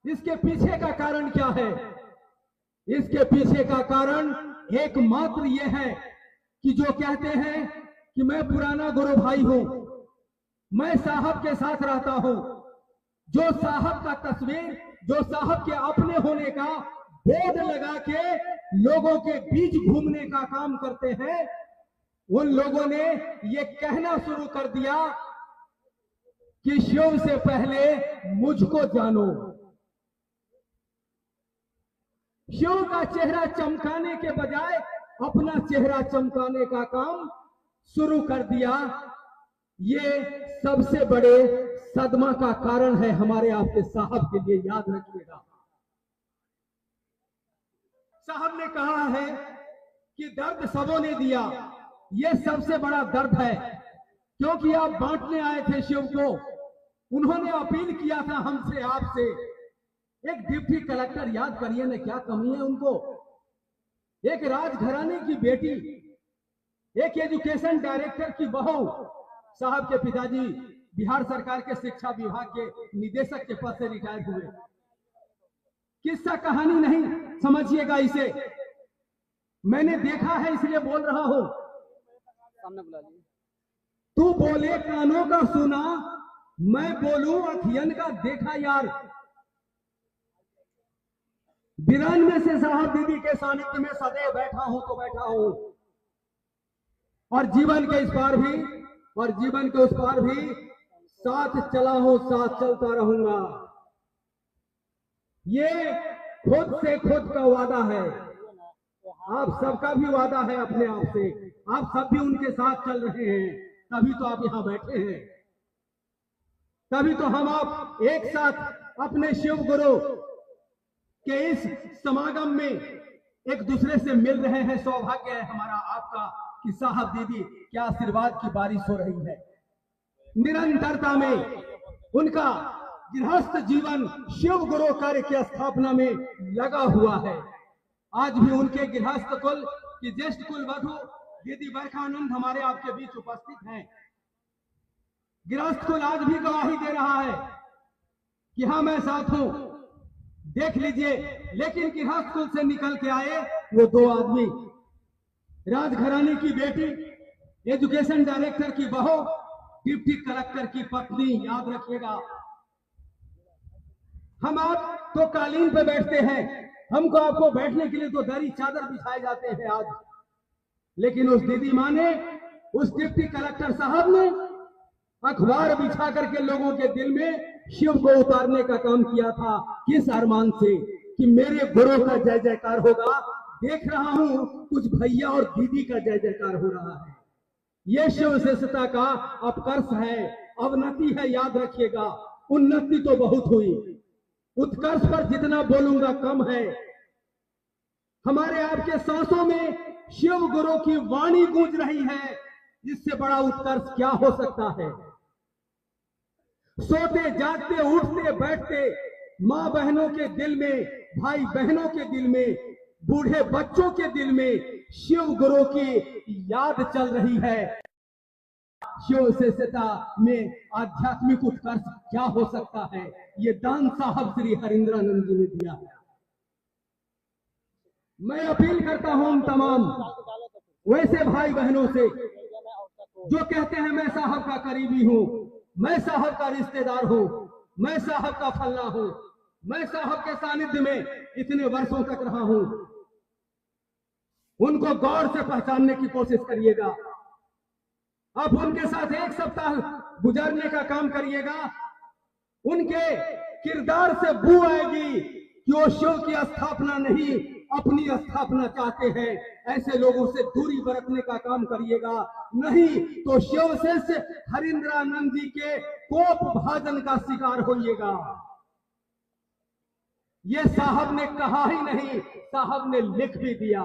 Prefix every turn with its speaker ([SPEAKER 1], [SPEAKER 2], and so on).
[SPEAKER 1] इसके पीछे का कारण क्या है? इसके पीछे का कारण एकमात्र यह है कि जो कहते हैं कि मैं पुराना गुरु भाई हूं, मैं साहब के साथ रहता हूं, जो साहब का तस्वीर, जो साहब के अपने होने का बोर्ड लगा के लोगों के बीच घूमने का काम करते हैं, उन लोगों ने ये कहना शुरू कर दिया कि शिव से पहले मुझको जानो। शिव का चेहरा चमकाने के बजाय अपना चेहरा चमकाने का काम शुरू कर दिया। ये सबसे बड़े सदमा का कारण है हमारे आपके साहब के लिए, याद रखिएगा। साहब ने कहा है कि दर्द सबों ने दिया, ये सबसे बड़ा दर्द है, क्योंकि आप बांटने आए थे शिव को। उन्होंने अपील किया था हमसे, आपसे। एक डिप्टी कलेक्टर, याद करिए ना, क्या कमी है उनको। एक राजघराने की बेटी, एक एजुकेशन डायरेक्टर की बहू, साहब के पिताजी बिहार सरकार के शिक्षा विभाग के निदेशक के पद से रिटायर हुए। किस्सा कहानी नहीं समझिएगा इसे, मैंने देखा है इसलिए बोल रहा हूं।
[SPEAKER 2] सामने बुला लीजिए।
[SPEAKER 1] तू बोले कानों का सुना, मैं बोलूं अखियन का देखा यार। 92 से साहब दीदी के सानिध्य में सदैव बैठा हूं तो बैठा हूं, और जीवन के इस पार भी और जीवन के उस पार भी साथ चला हूं, साथ चलता रहूंगा। ये खुद से खुद का वादा है, आप सबका भी वादा है अपने आप से। आप सब भी उनके साथ चल रहे हैं, तभी तो आप यहां बैठे हैं, तभी तो हम आप एक साथ अपने शिव गुरु के इस समागम में एक दूसरे से मिल रहे हैं। सौभाग्य है हमारा आपका कि साहब दीदी क्या आशीर्वाद की बारिश हो रही है। निरंतरता में उनका गृहस्थ जीवन शिव गुरु कार्य की स्थापना में लगा हुआ है। आज भी उनके गृहस्थ कुल की ज्येष्ठ कुल वधु दीदी बरखानंद हमारे आपके बीच उपस्थित हैं। गृहस्थ कुल आज भी गवाही दे रहा है कि हाँ मैं साथ हूं, देख लीजिए। लेकिन गृहस्थ कुल से निकल के आए वो दो आदमी, राजघराने की बेटी, एजुकेशन डायरेक्टर की बहू, डिप्टी कलेक्टर की पत्नी, याद रखिएगा। हम आप तो कालीन पे बैठते हैं, हमको आपको बैठने के लिए तो दरी चादर बिछाए जाते हैं आज। लेकिन उस दीदी माँ ने, उस डिप्टी कलेक्टर साहब ने अखबार बिछा करके लोगों के दिल में शिव को उतारने का काम किया था। किस अरमान से कि मेरे गुरु का जय जयकार होगा। देख रहा हूं कुछ भैया और दीदी का जय जयकार हो रहा है। यह शिव विशेषता का अपकर्ष है, अवनति है, याद रखिएगा। उन्नति तो बहुत हुई, उत्कर्ष पर जितना बोलूंगा कम है। हमारे आपके सांसों में शिव गुरु की वाणी गूंज रही है, इससे बड़ा उत्कर्ष क्या हो सकता है। सोते जागते उठते बैठते मां बहनों के दिल में, भाई बहनों के दिल में, बूढ़े बच्चों के दिल में शिव गुरु की याद चल रही है। शिव विशेषता में आध्यात्मिक उत्कर्ष क्या हो सकता है, ये दान साहब श्री हरिंद्रानंद जी ने दिया है। मैं अपील करता हूं उन तमाम वैसे भाई बहनों से जो कहते हैं मैं साहब का करीबी हूं, मैं साहब का रिश्तेदार हूं, मैं साहब का फलना हूं, मैं साहब के सानिध्य में इतने वर्षों तक रहा हूं। उनको गौर से पहचानने की कोशिश करिएगा। आप उनके साथ एक सप्ताह गुजारने का काम करिएगा। उनके किरदार से बू आएगी कि वो शिव की स्थापना नहीं, अपनी स्थापना चाहते हैं। ऐसे लोगों से दूरी बरतने का काम करिएगा, नहीं तो शिव शिष्य हरिंद्रानंद जी के कोप भाजन का शिकार होइएगा। ये साहब ने कहा ही नहीं, साहब ने लिख भी दिया।